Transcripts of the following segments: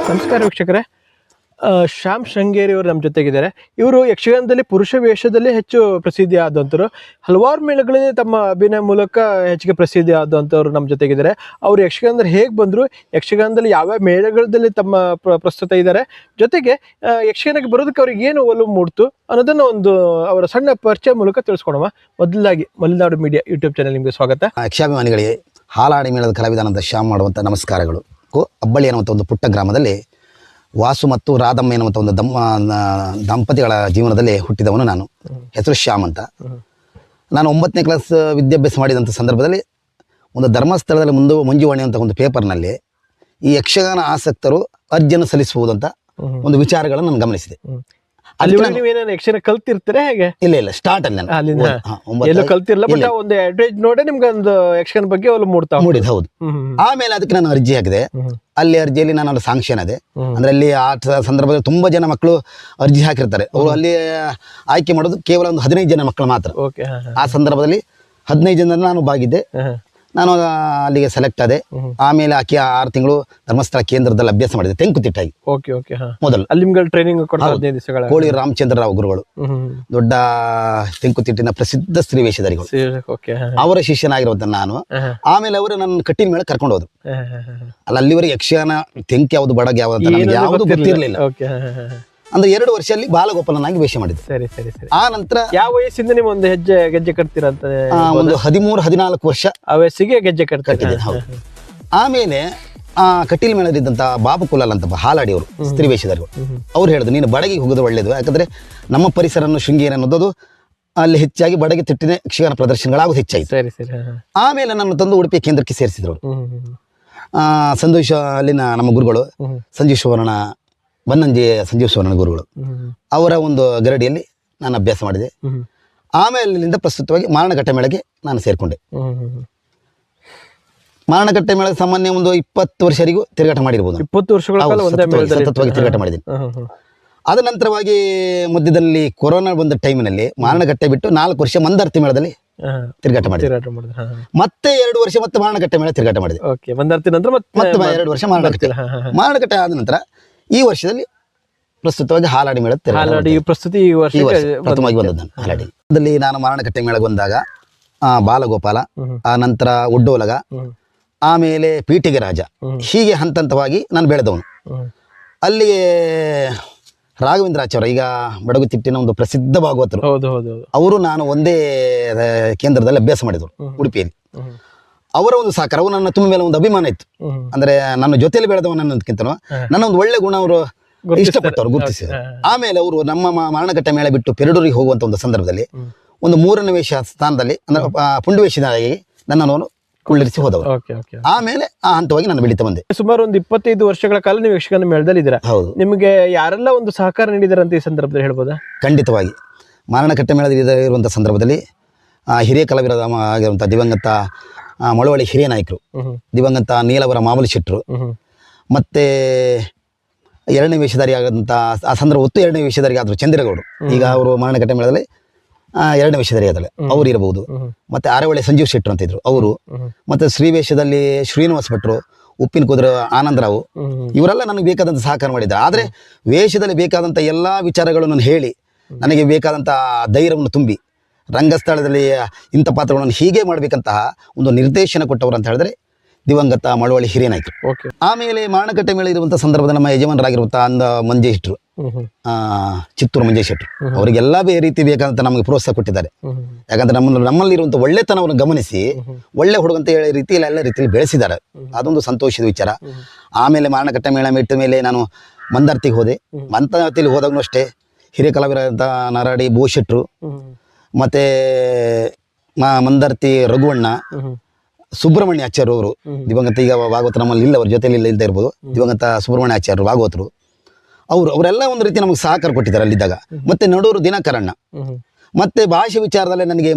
ನಮಸ್ಕಾರ ವೀಕ್ಷಕರೇ. ಶ್ಯಾಮ್ ಶೃಂಗೇರಿ ಅವರು ನಮ್ಮ ಜೊತೆಗಿದ್ದಾರೆ. ಇವರು ಯಕ್ಷಗಾನದಲ್ಲಿ ಪುರುಷ ವೇಷದಲ್ಲಿ ಹೆಚ್ಚು ಪ್ರಸಿದ್ಧಿ ಆದಂಥವ್ರು. ಹಲವಾರು ಮೇಳಗಳಲ್ಲಿ ತಮ್ಮ ಅಭಿನಯ ಮೂಲಕ ಹೆಚ್ಚಿಗೆ ಪ್ರಸಿದ್ಧಿ ಆದಂಥವ್ರು ನಮ್ಮ ಜೊತೆಗಿದ್ದಾರೆ. ಅವರು ಯಕ್ಷಗಾನದಲ್ಲಿ ಹೇಗೆ ಬಂದರು, ಯಕ್ಷಗಾನದಲ್ಲಿ ಯಾವ್ಯಾವ ಮೇಳಗಳಲ್ಲಿ ತಮ್ಮ ಪ್ರಸ್ತುತ ಇದ್ದಾರೆ, ಜೊತೆಗೆ ಯಕ್ಷಗಾನಕ್ಕೆ ಬರೋದಕ್ಕೆ ಅವ್ರಿಗೆ ಏನು ಒಲವು ಮೂಡ್ತು ಅನ್ನೋದನ್ನು ಒಂದು ಅವರ ಸಣ್ಣ ಪರಿಚಯ ಮೂಲಕ ತಿಳಿಸ್ಕೊಡೋಣ. ಮೊದಲಾಗಿ ಮಲೆನಾಡು ಮೀಡಿಯಾ ಯೂಟ್ಯೂಬ್ ಚಾನಲ್ ನಿಮಗೆ ಸ್ವಾಗತ. ಯಕ್ಷಾಭಿಮಾನಿಗಳಿಗೆ ಹಾಲಾಡಿ ಮೇಳದ ಕಲಾವಿದಾನಂದ ಶ್ಯಾಮ್ ಮಾಡುವಂಥ ನಮಸ್ಕಾರಗಳು. ಅಬ್ಬಳ್ಳಿ ಅನ್ನುವಂಥ ಒಂದು ಪುಟ್ಟ ಗ್ರಾಮದಲ್ಲಿ ವಾಸು ಮತ್ತು ರಾಧಮ್ಮ ಎನ್ನುವಂಥ ಒಂದು ದಂಪತಿಗಳ ಜೀವನದಲ್ಲಿ ಹುಟ್ಟಿದವನು ನಾನು. ಹೆಸರು ಶ್ಯಾಮ್ ಅಂತ. ನಾನು 9ನೇ ಕ್ಲಾಸ್ ವಿದ್ಯಾಭ್ಯಾಸ ಮಾಡಿದಂಥ ಸಂದರ್ಭದಲ್ಲಿ ಒಂದು ಧರ್ಮಸ್ಥಳದಲ್ಲಿ ಮಂಜುವಾಣಿ ಅಂತ ಒಂದು ಪೇಪರ್ನಲ್ಲಿ ಈ ಯಕ್ಷಗಾನ ಆಸಕ್ತರು ಅರ್ಜಿಯನ್ನು ಸಲ್ಲಿಸಬಹುದು ಅಂತ ಒಂದು ವಿಚಾರಗಳನ್ನು ನಾನು ಗಮನಿಸಿದೆ. ಯಕ್ಷಗಾನ ಕಲ್ತಿರ್ತಾರೆ ಹೇಗೆ? ಇಲ್ಲ ಸ್ಟಾರ್ಟ್ ಅಲ್ಲಿ ಎಲ್ಲೂ ಕಲ್ತಿರಲ್ಲ, ಬಟ್ ಒಂದು ಅಡ್ವರ್ಟೈಸ್ ನೋಡಿ ನಿಮ್ಗೆ ಒಂದು ಯಕ್ಷಗಾನ ಬಗ್ಗೆ ಒಲವು ಮೂಡಿದ. ಹೌದು. ಆಮೇಲೆ ಅದಕ್ಕೆ ನಾನು ಅರ್ಜಿ ಹಾಕಿದೆ. ಅಲ್ಲಿ ಅರ್ಜಿಯಲ್ಲಿ ನಾನು ಅಲ್ಲಿ ಸಾಂಕ್ಷನ್ ಅದೆ. ಅಂದ್ರೆ ಅಲ್ಲಿ ಆ ಸಂದರ್ಭದಲ್ಲಿ ತುಂಬಾ ಜನ ಮಕ್ಕಳು ಅರ್ಜಿ ಹಾಕಿರ್ತಾರೆ. ಅವರು ಅಲ್ಲಿ ಆಯ್ಕೆ ಮಾಡೋದು ಕೇವಲ ಒಂದು 15 ಜನ ಮಕ್ಕಳು ಮಾತ್ರ. ಆ ಸಂದರ್ಭದಲ್ಲಿ 15 ಜನ ನಾನು ಭಾಗಿದ್ದೆ. ನಾನು ಅಲ್ಲಿಗೆ ಸೆಲೆಕ್ಟ್ ಆದೆ. ಆಮೇಲೆ ಆಕೆ 6 ತಿಂಗಳು ಧರ್ಮಸ್ಥಳ ಕೇಂದ್ರದಲ್ಲಿ ಅಭ್ಯಾಸ ಮಾಡಿದೆ, ತೆಂಕುತಿಟ್ಟಾಗಿ. ಮೊದಲು ಅಲ್ಲಿ ಟ್ರೈನಿಂಗ್ ಕೋಳಿ ರಾಮಚಂದ್ರ ರಾವ್ ಗುರುಗಳು, ದೊಡ್ಡ ತೆಂಕುತಿಟ್ಟಿನ ಪ್ರಸಿದ್ಧ ಸ್ತ್ರೀ ವೇಷಧಾರಿಗಳು, ಅವರ ಶಿಷ್ಯನಾಗಿರುವಂತ ನಾನು. ಆಮೇಲೆ ಅವರು ನನ್ನ ಕಟ್ಟಿನ ಮೇಲೆ ಕರ್ಕೊಂಡು ಹೋದ್ರು. ಅಲ್ಲಿವರೆಗೆ ಯಕ್ಷಗಾನ ತೆಂಕ್ ಯಾವ್ದು ಬಡಗ್ ಯಾವ್ದು ಯಾವ್ದು ಗೊತ್ತಿರ್ಲಿಲ್ಲ. ಅಂದ್ರೆ 2 ವರ್ಷದಲ್ಲಿ ಬಾಲಗೋಪಾಲನಾಗಿ ವೇಷ ಮಾಡಿದ್ದೆ. ಸರಿ ಸರಿ ಸರಿ. ಆ ನಂತರ ಯಾವ ವಯಸ್ಸಿಂದ ನೀವು ಒಂದು ಗೆಜ್ಜೆ ಕಟ್ತೀರಂತ? ಒಂದು 13-14 ವರ್ಷ ಆ ವಯಸ್ಸಿಗೆ ಗೆಜ್ಜೆ ಕಟ್ತಿದ್ದೆ. ಹೌದು. ಆಮೇಲೆ ಆ ಕಟೀಲ್ ಮೇಳದಿದ್ದಂತ ಬಾಬು ಕುಲಾಲ್ ಅಂತ ಹಾಲಾಡಿ ಅವರು ಸ್ತ್ರೀ ವೇಷಧಾರಿಗಳು, ಅವ್ರು ಹೇಳಿದ್ರು ನೀನು ಬಡಗಿಗೆ ಹೋಗೋದು ಒಳ್ಳೇದು. ಯಾಕಂದ್ರೆ ನಮ್ಮ ಪರಿಸರನ್ನು ಶೃಂಗೇರಿ ಅನ್ನೋದು ಅಲ್ಲಿ ಹೆಚ್ಚಾಗಿ ಬಡಗಿ ತಿಟ್ಟಿನ ಯಕ್ಷಗಾನ ಪ್ರದರ್ಶನಗಳಾಗೋದು ಹೆಚ್ಚಾಯಿತು. ಸರಿ ಸರಿ. ಆಮೇಲೆ ನನ್ನ ತಂದು ಉಡುಪಿ ಕೇಂದ್ರಕ್ಕೆ ಸೇರಿಸಿದ್ರು. ಸಂತೋಷ ಅಲ್ಲಿನ ನಮ್ಮ ಗುರುಗಳು ಸಂಜೀವ್ ಸುವರ್ಣ, ಬನ್ನಂಜಿ ಸಂಜೀವ್ ಸುವರ್ಣ ಗುರುಗಳು, ಅವರ ಒಂದು ಗರಡಿಯಲ್ಲಿ ನಾನು ಅಭ್ಯಾಸ ಮಾಡಿದೆ. ಆಮೇಲೆ ಅಲ್ಲಿಂದ ಪ್ರಸ್ತುತವಾಗಿ ಮಾರಣಕಟ್ಟೆ ಮೇಳಕ್ಕೆ ನಾನು ಸೇರಿಕೊಂಡೆ. ಮಾರಣಕಟ್ಟೆ ಮೇಳ ಸಾಮಾನ್ಯ ಒಂದು 20 ವರ್ಷರಿಗೂ ತಿರುಗಾಟ ಮಾಡಿರ್ಬೋದು. 20 ವರ್ಷಗಳ ಸತತವಾಗಿ ತಿರುಗಾಟ ಮಾಡಿದ್ದೀನಿ. ಅದ ನಂತರವಾಗಿ ಮಧ್ಯದಲ್ಲಿ ಕೊರೋನಾ ಬಂದ ಟೈಮಿನಲ್ಲಿ ಮಾರಣಕಟ್ಟೆ ಬಿಟ್ಟು 4 ವರ್ಷ ಮಂದಾರ್ತಿ ಮೇಳದಲ್ಲಿ ತಿರುಗಾಟ ಮಾಡಿದೆ. ಮತ್ತೆ 2 ವರ್ಷ ಮತ್ತೆ ಮಾರಣಕಟ್ಟೆ ಮೇಳ ತಿರುಗಾಟ ಮಾಡಿದೆ. ಮತ್ತೆ 2 ವರ್ಷ ಮಾರಣಕಟ್ಟೆ ಆದ ನಂತರ ಈ ವರ್ಷದಲ್ಲಿ ಪ್ರಸ್ತುತವಾಗಿ ಹಾಲಾಡಿ ಮೇಳ ಪ್ರಥಮವಾಗಿ ಬಂದದ್ದು ನಾನು. ಹಾಲಾಡಿ ನಾನು ಮಾರಣಕಟ್ಟೆ ಮೇಳಕ್ಕೆ ಬಂದಾಗ ಬಾಲಗೋಪಾಲ, ಆ ನಂತರ ಒಡ್ಡೋಲಗ, ಆಮೇಲೆ ಪೀಠಿಗೆ ರಾಜ, ಹೀಗೆ ಹಂತವಾಗಿ ನಾನು ಬೆಳೆದವನು. ಅಲ್ಲಿಗೆ ರಾಘವೇಂದ್ರಾಚಾರ್ಯ, ಈಗ ಬಡಗುತಿಟ್ಟಿನ ಒಂದು ಪ್ರಸಿದ್ಧ ಭಾಗವತರು, ಅವರು ನಾನು ಒಂದೇ ಕೇಂದ್ರದಲ್ಲಿ ಅಭ್ಯಾಸ ಮಾಡಿದ್ರು ಉಡುಪಿಯಲ್ಲಿ. ಅವರ ಒಂದು ಸಹಕಾರ, ಅವರು ನನ್ನ ತುಂಬ ಮೇಲೆ ಒಂದು ಅಭಿಮಾನ ಇತ್ತು. ಅಂದ್ರೆ ನನ್ನ ಜೊತೆಯಲ್ಲಿ ಬೆಳೆದವನಕ್ಕಿಂತನೂ ನನ್ನ ಒಂದು ಒಳ್ಳೆ ಗುಣ ಅವರು ಇಷ್ಟಪಟ್ಟವರು, ಗುರುತಿಸಿದರು. ಆಮೇಲೆ ಅವರು ನಮ್ಮ ಮಾರಣಕಟ್ಟೆ ಮೇಳ ಬಿಟ್ಟು ಪೆರಡೂರಿಗೆ ಹೋಗುವಂತ ಒಂದು ಸಂದರ್ಭದಲ್ಲಿ ಒಂದು 3ನೇ ವೇಷ ಸ್ಥಾನದಲ್ಲಿ ಅಂದ್ರೆ ಪುಂಡು ವೇಷಧಾರಿಯಾಗಿ ನನ್ನನ್ನು ಕುಳ್ಳಿರಿಸಿ ಹೋದವರು. ಆಮೇಲೆ ಆ ಹಂತವಾಗಿ ನಾನು ಬೆಳೀತಾ ಬಂದೆ. ಸುಮಾರು ಒಂದು 25 ವರ್ಷಗಳ ಕಾಲ ನೀವು ಯಕ್ಷಗಾನ ಮೇಳದಲ್ಲಿ ಇದ್ದೀರಾ. ಹೌದು. ನಿಮಗೆ ಯಾರೆಲ್ಲ ಒಂದು ಸಹಕಾರ ನೀಡಿದಾರಂತ ಈ ಸಂದರ್ಭದಲ್ಲಿ ಹೇಳ್ಬೋದಾ? ಖಂಡಿತವಾಗಿ. ಮಾರಣಕಟ್ಟೆ ಮೇಳದಲ್ಲಿ ಇರುವಂಥ ಸಂದರ್ಭದಲ್ಲಿ ಹಿರಿಯ ಕಲಾವಿದ ಆಗಿರುವಂಥ ದಿವಂಗತ ಮಳವಳ್ಳಿ ಹಿರಿಯ ನಾಯಕರು, ದಿವಂಗತ ನೀಲವರ ಮಾಮೂಲಿ ಶೆಟ್ಟರು, ಮತ್ತೆ 2ನೇ ವೇಷಧಾರಿ ಆದಂಥ ಆ ಸಂದರ್ಭ ಹೊತ್ತು 2ನೇ ವೇಷಧಾರಿ ಆದರು ಚಂದ್ರಗೌಡರು. ಈಗ ಅವರು ಮಾರಣಕಟ್ಟೆ ಮೇಳದಲ್ಲಿ 2ನೇ ವೇಷಧಾರಿ ಆದಳೆ, ಅವರು ಇರಬಹುದು. ಮತ್ತೆ ಅರವಳ್ಳಿ ಸಂಜೀವ್ ಶೆಟ್ಟರು ಅಂತ ಇದ್ರು ಅವರು. ಮತ್ತೆ ಶ್ರೀ ವೇಷದಲ್ಲಿ ಶ್ರೀನಿವಾಸ ಭಟ್ರು, ಉಪ್ಪಿನ ಕುದುರೆ ಆನಂದರಾವು, ಇವರೆಲ್ಲ ನನಗೆ ಬೇಕಾದಂಥ ಸಹಕಾರ ಮಾಡಿದ್ದಾರೆ. ಆದರೆ ವೇಷದಲ್ಲಿ ಬೇಕಾದಂಥ ಎಲ್ಲ ವಿಚಾರಗಳನ್ನು ಹೇಳಿ ನನಗೆ ಬೇಕಾದಂಥ ಧೈರ್ಯವನ್ನು ತುಂಬಿ ರಂಗಸ್ಥಳದಲ್ಲಿ ಇಂಥ ಪಾತ್ರಗಳನ್ನು ಹೀಗೆ ಮಾಡಬೇಕಂತಹ ಒಂದು ನಿರ್ದೇಶನ ಕೊಟ್ಟವರು ಅಂತ ಹೇಳಿದ್ರೆ ದಿವಂಗತ ಮಳವಳ್ಳಿ ಹಿರಿಯ ನಾಯಕರು. ಆಮೇಲೆ ಮಾರಣಕಟ್ಟೆ ಮೇಳ ಇರುವಂಥ ಸಂದರ್ಭದಲ್ಲಿ ನಮ್ಮ ಯಜಮಾನರಾಗಿರುವಂಥ ಮಂಜೇಶ್ ಶೆಟ್ಟರು, ಚಿತ್ತೂರು ಮಂಜೇಶ್ ಶೆಟ್ಟರು, ಅವರಿಗೆಲ್ಲ ರೀತಿ ಬೇಕಾದಂತ ನಮಗೆ ಪ್ರೋತ್ಸಾಹ ಕೊಟ್ಟಿದ್ದಾರೆ. ಯಾಕಂದ್ರೆ ನಮ್ಮಲ್ಲಿರುವಂಥ ಒಳ್ಳೆತನವನ್ನು ಗಮನಿಸಿ ಒಳ್ಳೆ ಹುಡುಗಂತ ಹೇಳಿ ರೀತಿಯಲ್ಲಿ ಎಲ್ಲ ರೀತಿಯಲ್ಲಿ ಬೆಳೆಸಿದ್ದಾರೆ. ಅದೊಂದು ಸಂತೋಷದ ವಿಚಾರ. ಆಮೇಲೆ ಮಾರಣಕಟ್ಟೆ ಮೇಳ ಮೆಟ್ಟ ಮೇಲೆ ನಾನು ಮಂದಾರ್ತಿಗೆ ಹೋದೆ. ಮಂದಾರ್ತಿಯಲ್ಲಿ ಹೋದಾಗೂ ಅಷ್ಟೇ ಹಿರಿಯ ಕಲಾವಿದ ನಾರಾಡಿ ಬೋಶೆಟ್ರು, ಮತ್ತೆ ಮಂದಾರ್ತಿ ರಘುವಣ್ಣ, ಸುಬ್ರಹ್ಮಣ್ಯ ಆಚಾರ್ಯ ಅವರು, ದಿವಂಗತ ಈಗ ಭಾಗವತ ನಮ್ಮಲ್ಲಿ ಇಲ್ಲ, ಅವ್ರ ಜೊತೆಲಿ ಇಲ್ಲದೆ ಇರ್ಬೋದು, ದಿವಂಗತ ಸುಬ್ರಹ್ಮಣ್ಯ ಆಚಾರ್ಯರು ಭಾಗವತರು, ಅವರೆಲ್ಲ ಒಂದು ರೀತಿ ನಮಗೆ ಸಹಕಾರ ಕೊಟ್ಟಿದ್ದಾರೆ ಅಲ್ಲಿದ್ದಾಗ. ಮತ್ತೆ ನಡೂರು ದಿನಕರಣ್ಣ, ಮತ್ತೆ ಭಾಷೆ ವಿಚಾರದಲ್ಲೇ ನನಗೆ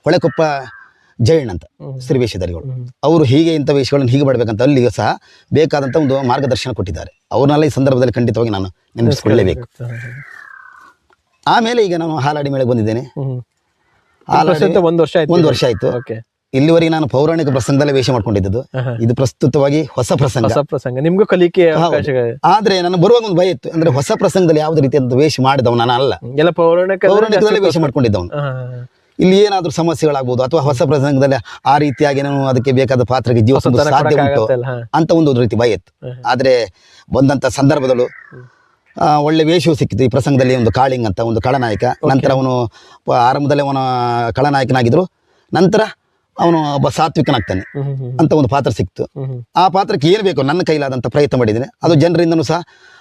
ಹೊಳೆಕೊಪ್ಪ ಜಯಣ್ಣ ಅಂತ ಸ್ತ್ರೀ ವೇಷಧಾರಿಗಳು, ಅವರು ಹೀಗೆ ಇಂಥ ವೇಷಗಳನ್ನು ಹೀಗೆ ಮಾಡಬೇಕಂತ ಅಲ್ಲಿಗೂ ಸಹ ಬೇಕಾದಂಥ ಒಂದು ಮಾರ್ಗದರ್ಶನ ಕೊಟ್ಟಿದ್ದಾರೆ. ಅವ್ರನ್ನೆಲ್ಲ ಈ ಸಂದರ್ಭದಲ್ಲಿ ಖಂಡಿತವಾಗಿ ನಾನು ನೆನಪಿಸಿಕೊಳ್ಳಲೇಬೇಕು. ಆಮೇಲೆ ಈಗ ನಾನು ಹಾಲಾಡಿ ಮೇಳಕ್ಕೆ ಬಂದಿದ್ದೇನೆ. 1 ವರ್ಷ ಆಯ್ತು. ಒಂದು ವರ್ಷ ಆಯ್ತು. ಇಲ್ಲಿವರೆಗೆ ನಾನು ಪೌರಾಣಿಕ ಪ್ರಸಂಗದಲ್ಲೇ ವೇಷ ಮಾಡ್ಕೊಂಡಿದ್ದು. ಇದು ಪ್ರಸ್ತುತವಾಗಿ ಹೊಸ ಪ್ರಸಂಗ. ಹೊಸ ಪ್ರಸಂಗ ನಿಮ್ಗೂ ಕಲಿಕೆ ಅವಕಾಶಗಳು. ಆದ್ರೆ ನನಗೆ ಬರುವಾಗ ಒಂದು ಭಯ ಇತ್ತು, ಅಂದ್ರೆ ಹೊಸ ಪ್ರಸಂಗದಲ್ಲಿ ಯಾವುದೇ ರೀತಿಯಾದ ವೇಷ ಮಾಡಿದವ ನಾನು ಅಲ್ಲ, ಎಲ್ಲ ಪೌರಾಣಿಕದಲ್ಲೇ ವೇಷ ಮಾಡ್ಕೊಂಡಿದ್ದವನು. ಇಲ್ಲಿ ಏನಾದ್ರೂ ಸಮಸ್ಯೆಗಳಾಗ್ಬೋದು ಅಥವಾ ಹೊಸ ಪ್ರಸಂಗದಲ್ಲಿ ಆ ರೀತಿಯಾಗಿ ನಾನು ಅದಕ್ಕೆ ಬೇಕಾದ ಪಾತ್ರಕ್ಕೆ ಜೀವ ತುಂಬಲು ಸಾಧ್ಯ ಉಂಟು ಅಂತ ಒಂದು ರೀತಿ ಭಯ ಇತ್ತು. ಆದ್ರೆ ಬಂದಂತ ಸಂದರ್ಭದಲ್ಲೂ ಒಳ್ಳೆ ವೇಷವು ಸಿಕ್ಕಿತು. ಈ ಪ್ರಸಂಗದಲ್ಲಿ ಒಂದು ಕಾಳಿಂಗ್ ಅಂತ ಒಂದು ಖಳನಾಯಕ, ನಂತರ ಅವನು ಆರಂಭದಲ್ಲಿ ಅವನ ಖಳನಾಯಕನಾಗಿದ್ರು, ನಂತರ ಅವನು ಒಬ್ಬ ಸಾತ್ವಿಕನಾಗ್ತಾನೆ ಅಂತ ಒಂದು ಪಾತ್ರ ಸಿಕ್ತು. ಆ ಪಾತ್ರಕ್ಕೆ ಏನು ಬೇಕು ನನ್ನ ಕೈಲಾದಂತ ಪ್ರಯತ್ನ ಮಾಡಿದ್ದೇನೆ. ಅದು ಜನರಿಂದನೂ ಸಹ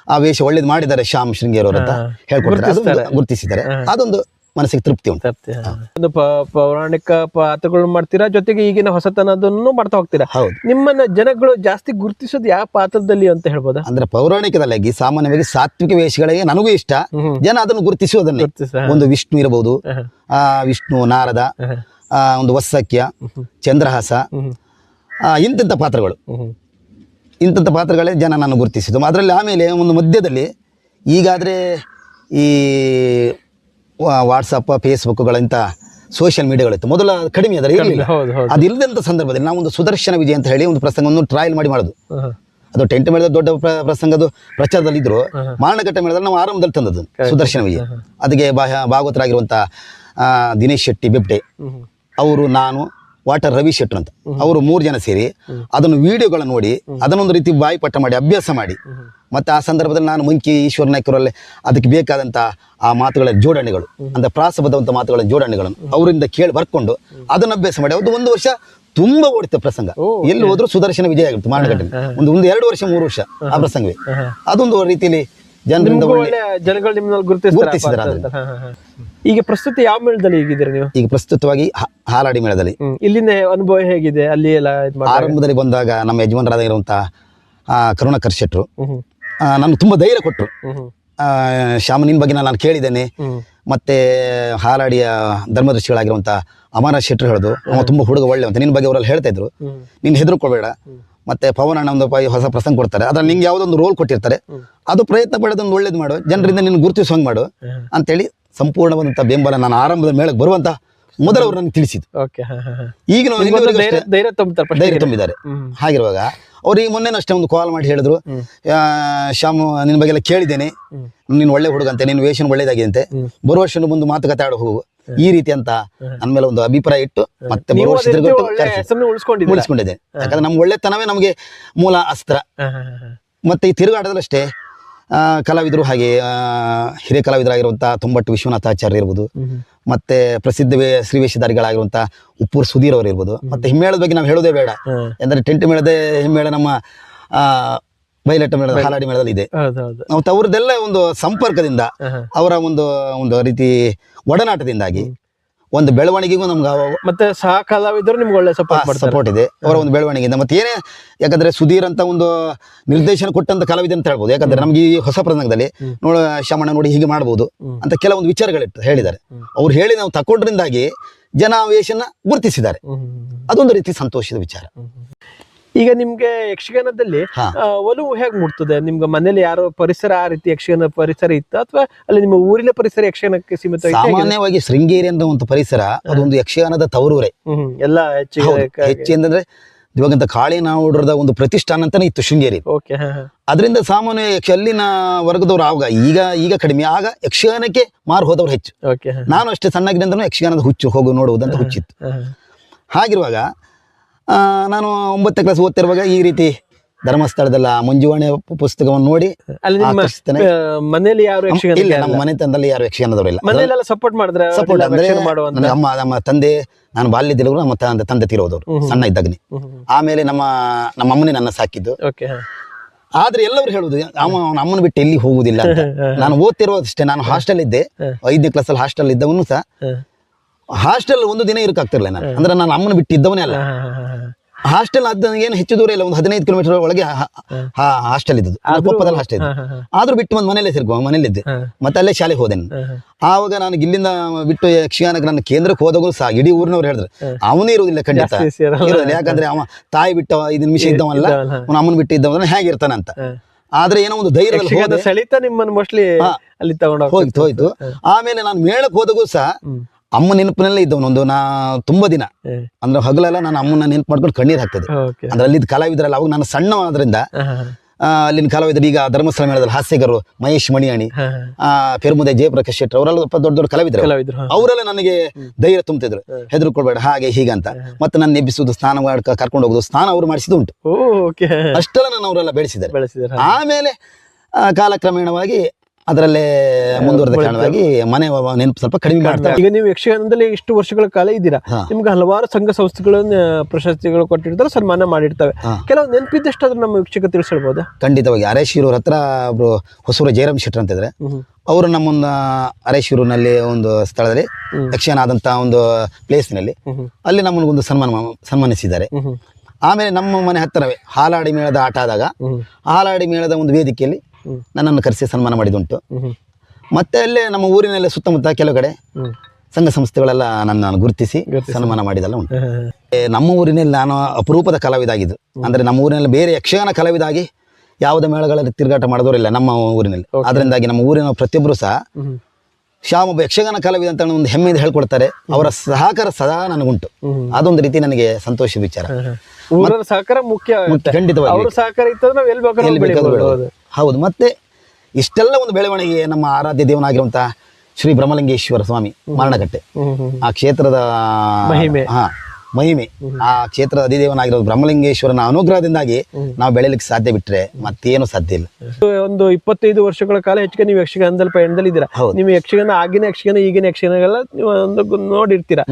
ಆ ವೇಷ ಒಳ್ಳೇದು ಮಾಡಿದ್ದಾರೆ, ಶ್ಯಾಮ್ ಶೃಂಗೇರಿ ಅವರು ಅಂತ ಹೇಳ್ಕೊಡ್ತಾರೆ, ಅದೊಂದು ಗುರುತಿಸಿದ್ದಾರೆ. ಅದೊಂದು ಮನಸ್ಸಿಗೆ ತೃಪ್ತಿ ಉಂಟು. ಒಂದು ಪೌರಾಣಿಕ ಪಾತ್ರಗಳು ಮಾಡ್ತೀರಾ, ಜೊತೆಗೆ ಈಗಿನ ಹೊಸತನದನ್ನು ಮಾಡ್ತಾ ಹೋಗ್ತೀರಾ. ಹೌದು. ನಿಮ್ಮನ್ನ ಜನಗಳು ಜಾಸ್ತಿ ಗುರುತಿಸೋದು ಯಾವ ಪಾತ್ರದಲ್ಲಿ ಅಂತ ಹೇಳ್ಬೋದಾ? ಅಂದ್ರೆ ಪೌರಾಣಿಕದಲ್ಲಿ ಸಾಮಾನ್ಯವಾಗಿ ಸಾತ್ವಿಕ ವೇಷಗಳಿಗೆ ನನಗೂ ಇಷ್ಟ, ಜನ ಅದನ್ನು ಗುರುತಿಸುವುದನ್ನೇ. ಒಂದು ವಿಷ್ಣು ಇರಬಹುದು, ವಿಷ್ಣು, ನಾರದ, ಒಂದು ವತ್ಸಕ್ಯ, ಚಂದ್ರಹಾಸ, ಇಂಥ ಪಾತ್ರಗಳೇ ಜನ ನಾನು ಗುರುತಿಸಿದ್ದು. ಅದರಲ್ಲಿ ಆಮೇಲೆ ಒಂದು ಮಧ್ಯದಲ್ಲಿ ಈಗಾದ್ರೆ ಈ ವಾಟ್ಸಪ್, ಫೇಸ್ಬುಕ್ಗಳಂತ ಸೋಷಿಯಲ್ ಮೀಡಿಯಾಗಳಿತ್ತು, ಮೊದಲ ಕಡಿಮೆ ಅದರ ಇರಲಿಲ್ಲ. ಅದಿಲ್ಲದಂಥ ಸಂದರ್ಭದಲ್ಲಿ ನಾವು ಒಂದು ಸುದರ್ಶನ ವಿಜಯ ಅಂತ ಹೇಳಿ ಒಂದು ಪ್ರಸಂಗವನ್ನು ಟ್ರಯಲ್ ಮಾಡಿ ಮಾಡೋದು. ಅದು ಟೆಂಟ್ ಮೇಳದ ದೊಡ್ಡ ಪ್ರಸಂಗದ ಪ್ರಚಾರದಲ್ಲಿ ಇದ್ರು, ಮಾರಣಕಟ್ಟೆ ಮೇಳದಲ್ಲಿ ನಾವು ಆರಂಭದಲ್ಲಿ ತಂದದ್ದು ಸುದರ್ಶನ ವಿಜಯ. ಅದಕ್ಕೆ ಭಾಗವತರಾಗಿರುವಂತ ದಿನೇಶ್ ಶೆಟ್ಟಿ ಬೆಬ್ಡೆ ಅವರು, ನಾನು, ವಾಟರ್ ರವಿ ಶೆಟ್ರು ಅಂತ ಅವರು 3 ಜನ ಸೇರಿ ಅದನ್ನು ವಿಡಿಯೋಗಳನ್ನು ನೋಡಿ ಅದನ್ನೊಂದು ರೀತಿ ಬಾಯಿಪಟ್ಟ ಮಾಡಿ ಅಭ್ಯಾಸ ಮಾಡಿ, ಮತ್ತೆ ಆ ಸಂದರ್ಭದಲ್ಲಿ ನಾನು ಮಂಕಿ ಈಶ್ವರ ನಾಯ್ಕರಲ್ಲಿ ಅದಕ್ಕೆ ಬೇಕಾದಂತ ಆ ಮಾತುಗಳ ಜೋಡಣೆಗಳು, ಅಂದ್ರೆ ಪ್ರಾಸಬದ್ಧವಂತ ಮಾತುಗಳ ಜೋಡಣೆಗಳನ್ನು ಅವರಿಂದ ಕೇಳಿ ಬರ್ಕೊಂಡು ಅದನ್ನು ಅಭ್ಯಾಸ ಮಾಡಿ ಅದು 1 ವರ್ಷ ತುಂಬಾ ಓಡಿತ ಪ್ರಸಂಗ. ಎಲ್ಲಿ ಹೋದ್ರು ಸುದರ್ಶನ ವಿಜಯ ಆಗಿತ್ತು ಮಾರಣಘಟ್ಟೆ. ಒಂದು 2 ವರ್ಷ 3 ವರ್ಷ ಆ ಪ್ರಸಂಗವೇ. ಅದೊಂದು ರೀತಿಯಲ್ಲಿ ಜನರಿಂದ ಜನಗಳು ನಿಮ್ಮನ್ನ ಗುರುತಿಸಿದ್ದಾರೆ. ಈಗ ಪ್ರಸ್ತುತ ಯಾವ ಮೇಳದಲ್ಲಿ ಹೇಗಿದ್ದೀರಾ ನೀವು? ಈಗ ಪ್ರಸ್ತುತವಾಗಿ ಹಾಲಾಡಿ ಮೇಳದಲ್ಲಿ. ಇಲ್ಲಿನ ಅನುಭವ ಹೇಗಿದೆ? ಅಲ್ಲಿ ಎಲ್ಲ ಆರಂಭದಲ್ಲಿ ಬಂದಾಗ ನಮ್ಮ ಯಜಮಾನರಾಗಿರುವಂತಹ ಕರುಣಾಕರ್ ಶೆಟ್ರು ನಾನು ತುಂಬಾ ಧೈರ್ಯ ಕೊಟ್ಟರು. ಶ್ಯಾಮ, ನಿನ್ ಬಗ್ಗೆ ನಾನು ಕೇಳಿದ್ದೇನೆ, ಮತ್ತೆ ಹಾಲಾಡಿಯ ಧರ್ಮದರ್ಶಿಗಳಾಗಿರುವಂತ ಅಮರ ಶೆಟ್ರು ಹೇಳುದು, ಅವ ತುಂಬಾ ಹುಡುಗ ಒಳ್ಳೆ ಅಂತ ನಿನ್ ಬಗ್ಗೆ ಅವರಲ್ಲಿ ಹೇಳ್ತಾ ಇದ್ರು. ನೀನ್ ಹೆದರ್ಕೊಳ್ಬೇಡ, ಮತ್ತೆ ಪವನ್ ಅಣ್ಣ ಒಂದು ಹೊಸ ಪ್ರಸಂಗ ಕೊಡ್ತಾರೆ, ಅದ್ರಲ್ಲಿ ನಿಂಗೆ ಯಾವುದೊಂದು ರೋಲ್ ಕೊಟ್ಟಿರ್ತಾರೆ, ಅದು ಪ್ರಯತ್ನ ಪಡೋದೊಂದು ಒಳ್ಳೇದು ಮಾಡು, ಜನರಿಂದ ನಿನ್ನ ಗುರುತಿಸುವಂಗ್ ಮಾಡು ಅಂತೇಳಿ ಸಂಪೂರ್ಣವಾದಂತ ಬೆಂಬಲ ನಾನು ಆರಂಭದ ಮೇಳಕ್ಕೆ ಬರುವಂತ ಮೊದಲವರು ನನಗೆ ತಿಳಿಸಿದ್ರು. ಈಗಿನ ಧೈರ್ಯ ತುಂಬಿದ್ದಾರೆ. ಹಾಗಿರುವಾಗ ಅವ್ರಿಗೆ ಮೊನ್ನೆ ಅಷ್ಟೇ ಒಂದು ಕಾಲ್ ಮಾಡಿ ಹೇಳಿದ್ರು, ಶ್ಯಾಮ್ ನಿನ್ ಬಗ್ಗೆ ಎಲ್ಲ ಕೇಳಿದ್ದೇನೆ, ನೀನ್ ಒಳ್ಳೆ ಹುಡುಗ ಅಂತೆ, ನಿನ್ ವೇಷನ್ ಒಳ್ಳೇದಾಗಿದೆ ಅಂತೆ, ಬರುವ ವರ್ಷ ಬಂದು ಮಾತುಕತೆ ಆಡ ಹೋಗು ಈ ರೀತಿ ಅಂತ ನನ್ನ ಮೇಲೆ ಒಂದು ಅಭಿಪ್ರಾಯ ಇಟ್ಟು ಮತ್ತೆ ಬರುವ ವರ್ಷ ಉಳಿಸ್ಕೊಂಡಿದ್ದೆ. ಯಾಕಂದ್ರೆ ನಮ್ ಒಳ್ಳೆತನವೇ ನಮಗೆ ಮೂಲ ಅಸ್ತ್ರ. ಮತ್ತೆ ಈ ತಿರುಗಾಟದಲ್ಲಷ್ಟೇ ಕಲಾವಿದರು, ಹಾಗೆ ಹಿರಿಯ ಕಲಾವಿದರಾಗಿರುವಂತಹ ತುಂಬಟ್ಟು ವಿಶ್ವನಾಥಾಚಾರ್ಯ ಇರ್ಬೋದು, ಮತ್ತೆ ಪ್ರಸಿದ್ಧ ಶ್ರೀವೇಷಧಾರಿಗಳಾಗಿರುವಂತಹ ಉಪ್ಪೂರ್ ಸುಧೀರ್ ಅವರು ಇರ್ಬೋದು. ಮತ್ತೆ ಹಿಮ್ಮೇಳದ ಬಗ್ಗೆ ನಾವು ಹೇಳೋದೇ ಬೇಡ, ಅಂದ್ರೆ ಟೆಂಟ್ ಮೇಳದ ಹಿಮ್ಮೇಳ ನಮ್ಮ ಬಯಲಟ್ಟ ಮೇಳದ ಹಾಲಾಡಿ ಮೇಳದಲ್ಲಿ ಇದೆ. ಮತ್ತೆ ಅವ್ರದ್ದೆಲ್ಲ ಒಂದು ಸಂಪರ್ಕದಿಂದ, ಅವರ ಒಂದು ರೀತಿ ಒಡನಾಟದಿಂದಾಗಿ ಒಂದು ಬೆಳವಣಿಗೆಗೂ ನಮ್ಗೆ ಮತ್ತೆ ಸಹ ಕಲಾವಿದರು ನಿಮ್ಗೆ ಒಳ್ಳೆ ಸಪೋರ್ಟ್ ಇದೆ ಅವರ ಒಂದು ಬೆಳವಣಿಗೆಯಿಂದ. ಮತ್ತೆ ಏನೇ, ಯಾಕಂದ್ರೆ ಸುಧೀರ್ ಅಂತ ಒಂದು ನಿರ್ದೇಶನ ಕೊಟ್ಟಂತ ಕಲಾವಿದ ಅಂತ ಹೇಳ್ಬೋದು. ಯಾಕಂದ್ರೆ ನಮ್ಗೆ ಈ ಹೊಸ ಪ್ರಸಂಗದಲ್ಲಿ ನೋಡ ಶ್ಯಾಮಣ್ಣ ನೋಡಿ ಹೀಗೆ ಮಾಡ್ಬೋದು ಅಂತ ಕೆಲವೊಂದು ವಿಚಾರಗಳಿಟ್ಟು ಹೇಳಿದ್ದಾರೆ. ಅವ್ರು ಹೇಳಿ ನಾವು ತಕೊಂಡ್ರಿಂದಾಗಿ ಜನ ವೇಷನ ಗುರುತಿಸಿದ್ದಾರೆ. ಅದೊಂದು ರೀತಿ ಸಂತೋಷದ ವಿಚಾರ. ಈಗ ನಿಮ್ಗೆ ಯಕ್ಷಗಾನದಲ್ಲಿ ಒಲವು ಹೇಗ್ ಮೂಡ್ತದೆ? ನಿಮ್ಗೆ ಮನೇಲಿ ಯಾರೋ ಪರಿಸರ ಆ ರೀತಿ ಯಕ್ಷಗಾನ ಪರಿಸರ ಇತ್ತು, ಅಥವಾ ಅಲ್ಲಿ ನಿಮ್ಮ ಊರಿನ ಪರಿಸರ ಯಕ್ಷಗಾನಕ್ಕೆ ಸೀಮಿತ? ಸಾಮಾನ್ಯವಾಗಿ ಶೃಂಗೇರಿ ಅಂತ ಒಂದು ಪರಿಸರ ಅದೊಂದು ಯಕ್ಷಗಾನದ ತವರೂರೇ. ಎಲ್ಲ ಹೆಚ್ಚೆಂದ್ರೆ ದಿವಂಗತ ಕಾಳಿನಾವುಡ್ರದ ಒಂದು ಪ್ರತಿಷ್ಠಾನ ಅಂತಾನೆ ಇತ್ತು ಶೃಂಗೇರಿ. ಅದರಿಂದ ಸಾಮಾನ್ಯ ಅಲ್ಲಿನ ವರ್ಗದವ್ರು ಆವಾಗ ಈಗ ಕಡಿಮೆ, ಆಗ ಯಕ್ಷಗಾನಕ್ಕೆ ಮಾರು ಹೋದವ್ರು ಹೆಚ್ಚು. ನಾನು ಅಷ್ಟೇ ಸಣ್ಣಗಿನಿಂದನೂ ಯಕ್ಷಗಾನದ ಹುಚ್ಚು, ಹೋಗು ನೋಡುವುದಂತ ಹುಚ್ಚಿತ್ತು. ಹಾಗಿರುವಾಗ ನಾನು 9ನೇ ಕ್ಲಾಸ್ ಓದ್ತಿರುವಾಗ ಈ ರೀತಿ ಧರ್ಮಸ್ಥಳದಲ್ಲ ಮಂಜುವಾಣಿ ಪುಸ್ತಕವನ್ನು ನೋಡಿ ಮನೇಲಿ ಯಾರು ನಮ್ಮ ಮನೆ ತಂದಲ್ಲಿ ಯಾರು ಯಕ್ಷಗಾನದವರಿಲ್ಲ. ಮನೆಯಲ್ಲೆಲ್ಲ ಸಪೋರ್ಟ್ ಮಾಡಿದ್ರೆ? ಸಪೋರ್ಟ್ ಅಂದ್ರೆ ನಮ್ಮ ತಂದೆ, ನಾನು ಬಾಲ್ಯದಲ್ಲಿ ನಮ್ಮ ತಂದೆ ತೀರೋದವ್ರು ಸಣ್ಣ ಇದ್ದಾಗನೇ. ಆಮೇಲೆ ನಮ್ಮ ಅಮ್ಮನೇ ನನ್ನ ಸಾಕಿದ್ದು. ಆದ್ರೆ ಎಲ್ಲರೂ ಹೇಳುದು ಅವನ ಅಮ್ಮನ ಬಿಟ್ಟು ಎಲ್ಲಿ ಹೋಗುದಿಲ್ಲ ಅಂತ. ನಾನು ಓದ್ತಿರೋದಷ್ಟೇ, ನಾನು ಹಾಸ್ಟೆಲ್ ಇದ್ದೆ, 5ನೇ ಕ್ಲಾಸಲ್ಲಿ ಹಾಸ್ಟೆಲ್ ಇದ್ದವನು ಸಹ ಹಾಸ್ಟೆಲ್ ಒಂದು ದಿನ ಇರಕ್ಕಾಗ್ತಿರ್ಲಿಲ್ಲ ನಾನು. ಅಂದ್ರೆ ನಾನು ಅಮ್ಮನ ಬಿಟ್ಟು ಇದ್ದವನೇ ಅಲ್ಲ. ಹಾಸ್ಟೆಲ್ ಏನು ಹೆಚ್ಚು ದೂರ ಇಲ್ಲ, ಒಂದು 15 ಕಿಲೋಮೀಟರ್ ಒಳಗೆ ಹಾಸ್ಟೆಲ್ ಇದ್ದದ್ದು, ಕೊಪ್ಪದಲ್ಲಿ ಹಾಸ್ಟೆಲ್ ಇದ್ದು. ಆದ್ರೂ ಬಿಟ್ಟು ಒಂದು ಮನೇಲೆ ಮನೇಲಿದ್ದೆ, ಮತ್ತೆ ಅಲ್ಲೇ ಶಾಲೆಗೆ ಹೋದೆ. ಆವಾಗ ನಾನು ಇಲ್ಲಿಂದ ಬಿಟ್ಟು ಯಕ್ಷಗಾನಕ್ಕೆ ನನ್ನ ಕೇಂದ್ರಕ್ಕೆ ಹೋದಾಗೂ ಸಹ ಇಡೀ ಊರಿನವ್ರು ಹೇಳಿದ್ರು ಅವನೇ ಇರುವುದಿಲ್ಲ, ಖಂಡಿತ ಇರೋದಿಲ್ಲ. ಯಾಕಂದ್ರೆ ಅವ ತಾಯಿ ಬಿಟ್ಟ 5 ನಿಮಿಷ ಇದ್ದವಲ್ಲ, ಅವನ ಅಮ್ಮನ ಬಿಟ್ಟು ಇದ್ದವನ್ನ ಹೇಗಿರ್ತಾನ ಅಂತ. ಆದ್ರೆ ಏನೋ ಒಂದು ಧೈರ್ಯ ಸೆಳಿತ ನಿಮ್ಮನ್ನು ಮೋಸ್ಟ್ಲಿ ಅಲ್ಲಿ ತಗೊಂಡು ಹೋಯ್ತು. ಆಮೇಲೆ ನಾನು ಮೇಳಕ್ಕೆ ಹೋದಾಗೂ ಸಹ ಅಮ್ಮ ನೆನಪಿನಲ್ಲೇ ಇದ್ದವನೊಂದು ನಾ ತುಂಬಾ ದಿನ ಅಂದ್ರೆ ಹಗಲೆಲ್ಲ ನಾನು ಅಮ್ಮನ ನೆನಪು ಮಾಡ್ಕೊಂಡು ಕಣ್ಣೀರು ಹಾಕ್ತಿದ್ದೆ. ಅಂದ್ರೆ ಅಲ್ಲಿದ್ದ ಕಲಾವಿದರಲ್ಲ, ಅವಾಗ ನಾನು ಸಣ್ಣ ಆದ್ರಿಂದ ಅಲ್ಲಿನ ಕಲಾವಿದರು ಈಗ ಧರ್ಮಸ್ಥಳ ಮೇಳದಲ್ಲಿ ಹಾಸ್ಯಗರು ಮಹೇಶ್ ಮಣಿಯಾಣಿ, ಪೆರ್ಮುದೆ ಜಯಪ್ರಕಾಶ್ ಶೆಟ್ಟಿ ಅವರೆಲ್ಲ ದೊಡ್ಡ ದೊಡ್ಡ ಕಲಾವಿದರು. ಅವರೆಲ್ಲ ನನಗೆ ಧೈರ್ಯ ತುಂಬ್ತಿದ್ರು, ಹೆದರ್ಕೊಳ್ಬೇಡ ಹಾಗೆ ಹೀಗಂತ. ಮತ್ತೆ ನನ್ನ ಎಬ್ಬಿಸುವುದು, ಸ್ನಾನ ಕರ್ಕೊಂಡು ಹೋಗುದು, ಸ್ನಾನ ಅವರು ಮಾಡಿಸಿದ್ದು ಉಂಟು. ಅಷ್ಟೆಲ್ಲ ನಾನು ಅವರೆಲ್ಲ ಬೆಳೆಸಿದ್ದಾರೆ. ಆಮೇಲೆ ಕಾಲಕ್ರಮೇಣವಾಗಿ ಅದರಲ್ಲೇ ಮುಂದುವರೆದ ಕಾರಣವಾಗಿ ಮನೆ ನೆನಪು ಸ್ವಲ್ಪ ಕಡಿಮೆ ಮಾಡ್ತಾರೆ. ಈಗ ನೀವು ಯಕ್ಷಗಾನದಲ್ಲಿ ಇಷ್ಟು ವರ್ಷಗಳ ಕಾಲ ಇದ್ದೀರಾ, ನಿಮ್ಗೆ ಹಲವಾರು ಸಂಘ ಸಂಸ್ಥೆಗಳನ್ನ ಪ್ರಶಸ್ತಿಗಳು ಕೊಟ್ಟಿರ್ತಾರೆ, ಸನ್ಮಾನ ಮಾಡಿರ್ತವೆ. ಕೆಲವು ನೆನಪಿದ್ದಷ್ಟಾದ್ರೂ ನಮ್ಮ ವೀಕ್ಷಕ ತಿಳಿಸ್ಕೊಳ್ಬಹುದಾ? ಖಂಡಿತವಾಗಿ. ಅರೇಶಿರೂರ್ ಹತ್ರ ಒಬ್ರು ಹೊಸೂರು ಜಯರಾಮ್ ಶೆಟ್ರ್ ಅಂತಿದ್ರೆ, ಅವರು ನಮ್ಮನ್ನ ಅರೇಶಿರೂರಿನಲ್ಲಿ ಒಂದು ಸ್ಥಳದಲ್ಲಿ ಯಕ್ಷಗಾನ ಆದಂತ ಒಂದು ಪ್ಲೇಸ್ನಲ್ಲಿ ಅಲ್ಲಿ ನಮ್ಮನ್ನು ಸನ್ಮಾನಿಸಿದ್ದಾರೆ. ಆಮೇಲೆ ನಮ್ಮ ಮನೆ ಹತ್ತಿರವೇ ಹಾಲಾಡಿ ಮೇಳದ ಆಟ ಆದಾಗ ಹಾಲಾಡಿ ಮೇಳದ ಒಂದು ವೇದಿಕೆಯಲ್ಲಿ ನನ್ನನ್ನು ಕರೆಸಿ ಸನ್ಮಾನ ಮಾಡಿದುಂಟು. ಮತ್ತೆ ಅಲ್ಲೇ ನಮ್ಮ ಊರಿನಲ್ಲೇ ಸುತ್ತಮುತ್ತ ಕೆಲವು ಕಡೆ ಸಂಘ ಸಂಸ್ಥೆಗಳೆಲ್ಲ ನನ್ನನ್ನು ಗುರುತಿಸಿ ಸನ್ಮಾನ ಮಾಡಿದೆಲ್ಲ ಉಂಟು. ನಮ್ಮ ಊರಿನಲ್ಲಿ ನಾನು ಅಪರೂಪದ ಕಲಾವಿದ ಆಗಿದ್ದು. ಅಂದ್ರೆ ನಮ್ಮ ಊರಿನಲ್ಲಿ ಬೇರೆ ಯಕ್ಷಗಾನ ಕಲಾವಿದಾಗಿ ಯಾವುದೇ ಮೇಳಗಳಲ್ಲಿ ತಿರುಗಾಟ ಮಾಡಿದವರಿಲ್ಲ ನಮ್ಮ ಊರಿನಲ್ಲಿ. ಅದರಿಂದಾಗಿ ನಮ್ಮ ಊರಿನ ಪ್ರತಿಯೊಬ್ಬರು ಸಹ ಒಬ್ಬ ಯಕ್ಷಗಾನ ಕಲಾವಿದ ಅಂತ ಒಂದು ಹೆಮ್ಮೆಯಿಂದ ಹೇಳ್ಕೊಡ್ತಾರೆ. ಅವರ ಸಹಕಾರ ಸದಾ ನನಗುಂಟು. ಅದೊಂದು ರೀತಿ ನನಗೆ ಸಂತೋಷದ ವಿಚಾರ. ಊರಿನ ಸಹಕಾರ ಮುಖ್ಯ. ಖಂಡಿತವಾಗಿ ಸಹಕಾರ ಇತ್ತು. ಹೌದು. ಮತ್ತೆ ಇಷ್ಟೆಲ್ಲ ಒಂದು ಬೆಳವಣಿಗೆ ನಮ್ಮ ಆರಾಧ್ಯ ದೇವನಾಗಿರುವಂತಹ ಶ್ರೀ ಬ್ರಹ್ಮಲಿಂಗೇಶ್ವರ ಸ್ವಾಮಿ ಮರಣಕಟ್ಟೆ, ಆ ಕ್ಷೇತ್ರದ ಮಹಿಮೆ, ಆ ಕ್ಷೇತ್ರದ ಅಧಿದೇವನಾಗಿರೋ ಬ್ರಹ್ಮಲಿಂಗೇಶ್ವರನ ಅನುಗ್ರಹದಿಂದಾಗಿ ನಾವು ಬೆಳೆಯಲಿಕ್ಕೆ ಸಾಧ್ಯ, ಬಿಟ್ರೆ ಮತ್ತೇನು ಸಾಧ್ಯ ಇಲ್ಲ. ಒಂದು 25 ವರ್ಷಗಳ ಕಾಲ ಹೆಚ್ಚಿಗೆ ನೀವು ಯಕ್ಷಗಾನದಲ್ಲಿ ಪಯಣದಲ್ಲಿ ಇದ್ದೀರಾ. ನೀವು ಯಕ್ಷಗಾನ, ಆಗಿನ ಯಕ್ಷಗಾನ, ಈಗಿನ ಯಕ್ಷಗಾನಗಳ ನೀವು ಒಂದು ನೋಡಿರ್ತೀರಾ.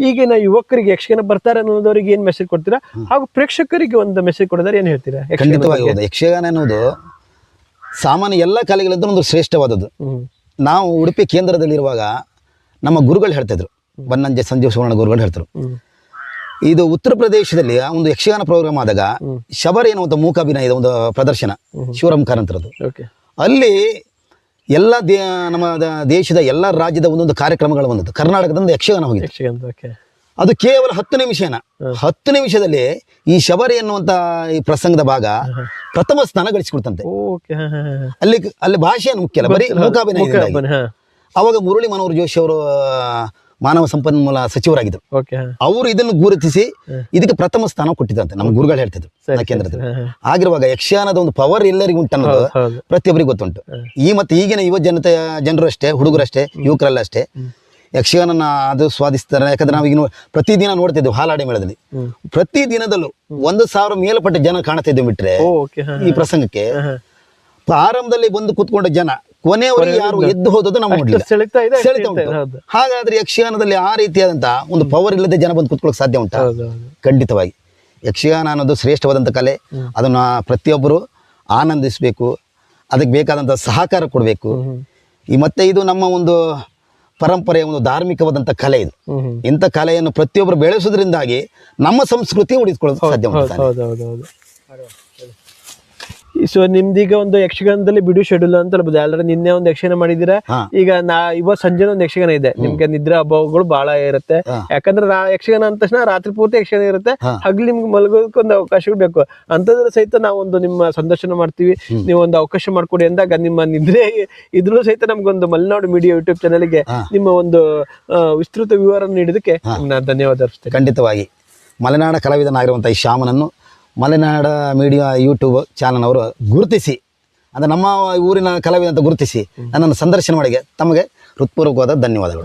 ಈಗಿನ ಯುವಕರಿಗೆ ಯಕ್ಷಗಾನ ಬರ್ತಾರೆ ಅನ್ನೋದವರಿಗೆ ಏನ್ ಮೆಸೇಜ್ ಕೊಡ್ತೀರಾ, ಹಾಗೂ ಪ್ರೇಕ್ಷಕರಿಗೆ ಒಂದು ಮೆಸೇಜ್ ಕೊಡೋದಾರೆ ಏನ್ ಹೇಳ್ತೀರಾ? ಖಂಡಿತವಾಗಿ ಯಕ್ಷಗಾನ ಅನ್ನೋದು ಸಾಮಾನ್ಯ ಎಲ್ಲ ಕಲೆಗಳಿಂದ ಒಂದು ಶ್ರೇಷ್ಠವಾದದ್ದು. ನಾವು ಉಡುಪಿ ಕೇಂದ್ರದಲ್ಲಿರುವಾಗ ನಮ್ಮ ಗುರುಗಳು ಹೇಳ್ತಿದ್ರು, ಬನ್ನಂಜೆ ಸಂಜೀವ್ ಸುವರ್ಣ ಗುರುಗಳು ಹೇಳ್ತಾರೆ, ಇದು ಉತ್ತರ ಪ್ರದೇಶದಲ್ಲಿ ಒಂದು ಯಕ್ಷಗಾನ ಪ್ರೋಗ್ರಾಮ್ ಆದಾಗ ಶಬರಿ ಎನ್ನುವಂಥ ಮೂಕಾಭಿನಯದ ಒಂದು ಪ್ರದರ್ಶನ ಶಿವರಾಮ್ ಕಾರಂತರದ್ದು. ಅಲ್ಲಿ ಎಲ್ಲ ನಮ್ಮ ದೇಶದ ಎಲ್ಲ ರಾಜ್ಯದ ಒಂದೊಂದು ಕಾರ್ಯಕ್ರಮಗಳು ಬಂದದ್ದು. ಕರ್ನಾಟಕದಿಂದ ಯಕ್ಷಗಾನ ಹೋಗಿದೆ. ಅದು ಕೇವಲ 10 ನಿಮಿಷನ 10 ನಿಮಿಷದಲ್ಲಿ ಈ ಶಬರಿ ಎನ್ನುವಂತ ಈ ಪ್ರಸಂಗದ ಭಾಗ ಪ್ರಥಮ ಸ್ಥಾನ ಗಳಿಸಿಕೊಡ್ತಂತೆ. ಅಲ್ಲಿ ಭಾಷೆಯನ್ನು ಮುಖ್ಯ ಅಲ್ಲ, ಬರೀ ಮೂಕಾಭಿನಯ. ಅವಾಗ ಮುರಳಿ ಮನೋಹರ್ ಜೋಶಿ ಅವರು ಮಾನವ ಸಂಪನ್ಮೂಲ ಸಚಿವರಾಗಿದ್ದರು. ಅವರು ಇದನ್ನು ಗುರುತಿಸಿ ಇದಕ್ಕೆ ಪ್ರಥಮ ಸ್ಥಾನ ಕೊಟ್ಟಿದ್ದಂತೆ ನಮ್ಮ ಗುರುಗಳು ಹೇಳ್ತಿದ್ರು ಕೇಂದ್ರದಲ್ಲಿ. ಆಗಿರುವಾಗ ಯಕ್ಷಗಾನದ ಒಂದು ಪವರ್ ಎಲ್ಲರಿಗೂ ಉಂಟನ್ನೋದು ಪ್ರತಿಯೊಬ್ಬರಿಗೆ ಗೊತ್ತುಂಟು. ಮತ್ತೆ ಈಗಿನ ಯುವ ಜನರು ಅಷ್ಟೇ, ಹುಡುಗರಷ್ಟೇ, ಯುವಕರೆಲ್ಲ ಅಷ್ಟೇ ಯಕ್ಷಗಾನ ಅದು ಸ್ವಾದಿಸ್ತಾರೆ. ಯಾಕಂದ್ರೆ ನಾವೀಗ ಪ್ರತಿದಿನ ನೋಡ್ತಿದ್ದೇವೆ ಹಾಲಾಡಿ ಮೇಳದಲ್ಲಿ ಪ್ರತಿ ದಿನದಲ್ಲೂ 1000 ಮೇಲ್ಪಟ್ಟ ಜನ ಕಾಣ್ತಿದ್ದೇವೆ. ಬಿಟ್ರೆ ಈ ಪ್ರಸಂಗಕ್ಕೆ ಪ್ರಾರಂಭದಲ್ಲಿ ಬಂದು ಕೂತ್ಕೊಂಡ ಜನ ಕೊನೆಯವರೆಗೆ ಯಾರು ಎದ್ದು ಹೋದದ್ದು ನಾವು ನೋಡ್ಲಿಲ್ಲ, ಸೆಳೆತ ಉಂಟು. ಹಾಗಾದ್ರೆ ಯಕ್ಷಗಾನದಲ್ಲಿ ಆ ರೀತಿಯಾದಂತ ಒಂದು ಪವರ್ ಇಲ್ಲದೆ ಜನ ಬಂದು ಕೂತ್ಕೊಳ್ಳೋಕೆ ಸಾಧ್ಯ ಉಂಟಾ? ಖಂಡಿತವಾಗಿ. ಯಕ್ಷಗಾನ ಅನ್ನೋದು ಶ್ರೇಷ್ಠವಾದಂಥ ಕಲೆ. ಅದನ್ನ ಪ್ರತಿಯೊಬ್ಬರು ಆನಂದಿಸಬೇಕು, ಅದಕ್ಕೆ ಬೇಕಾದಂಥ ಸಹಕಾರ ಕೊಡಬೇಕು. ಮತ್ತೆ ಇದು ನಮ್ಮ ಒಂದು ಪರಂಪರೆಯ ಒಂದು ಧಾರ್ಮಿಕವಾದಂಥ ಕಲೆ. ಇದು ಇಂಥ ಕಲೆಯನ್ನು ಪ್ರತಿಯೊಬ್ಬರು ಬೆಳೆಸೋದ್ರಿಂದಾಗಿ ನಮ್ಮ ಸಂಸ್ಕೃತಿ ಉಳಿಸ್ಕೊಳ್ಳೋದು ಸಾಧ್ಯ ಉಂಟು. ಸೊ ನಿಮ್ದೀಗ ಒಂದು ಯಕ್ಷಗಾನದಲ್ಲಿ ಬಿಡು ಶೆಡ್ಯೂಲ್ ಅಂತ ಹೇಳ್ಬೋದು. ಆಲ್ರೆಡಿ ನಿನ್ನೆ ಒಂದು ಯಕ್ಷಗಾನ ಮಾಡಿದಿರಾ, ಈಗ ಇವತ್ತು ಸಂಜೆ ಒಂದು ಯಕ್ಷಗಾನ ಇದೆ. ನಿಮ್ಗೆ ನಿದ್ರಾ ಅಭಾವಗಳು ಬಹಳ ಇರುತ್ತೆ. ಯಾಕಂದ್ರೆ ಯಕ್ಷಗಾನ ಅಂದ ತಕ್ಷಣ ರಾತ್ರಿ ಪೂರ್ತಿ ಯಕ್ಷಗಾನ ಇರುತ್ತೆ, ಹಗ್ಲಿ ನಿಮ್ಗೆ ಮಲಗೋದಕ್ಕೊಂದು ಅವಕಾಶಗಳು ಬೇಕು. ಅಂತಂದ್ರೆ ಸಹಿತ ನಾವೊಂದು ನಿಮ್ಮ ಸಂದರ್ಶನ ಮಾಡ್ತೀವಿ, ನೀವು ಒಂದು ಅವಕಾಶ ಮಾಡ್ಕೊಡಿ ಅಂದಾಗ ನಿಮ್ಮ ನಿದ್ರೆ ಇದ್ರೂ ಸಹಿತ ನಮ್ಗೊಂದು ಮಲೆನಾಡು ಮೀಡಿಯಾ ಯೂಟ್ಯೂಬ್ ಚಾನಲ್ಗೆ ನಿಮ್ಮ ಒಂದು ವಿಸ್ತೃತ ವಿವರ ನೀಡಿದಕ್ಕೆ ನಾನು ಧನ್ಯವಾದ ಅರ್ಪಿಸ್ತೇನೆ. ಖಂಡಿತವಾಗಿ ಮಲೆನಾಡ ಕಲಾವಿದನಾಗಿರುವಂಥ ಈ ಶ್ಯಾಮನನ್ನು ಮಲೆನಾಡ ಮೀಡಿಯಾ ಯೂಟ್ಯೂಬ್ ಚಾನಲ್ ಅವರು ಗುರುತಿಸಿ, ಅಂದರೆ ನಮ್ಮ ಊರಿನ ಕಲಾವಿದ ಅಂತ ಗುರುತಿಸಿ ನನ್ನನ್ನು ಸಂದರ್ಶನ ಮಾಡಿಗೆ ತಮಗೆ ಹೃತ್ಪೂರ್ವಕವಾದ ಧನ್ಯವಾದಗಳು.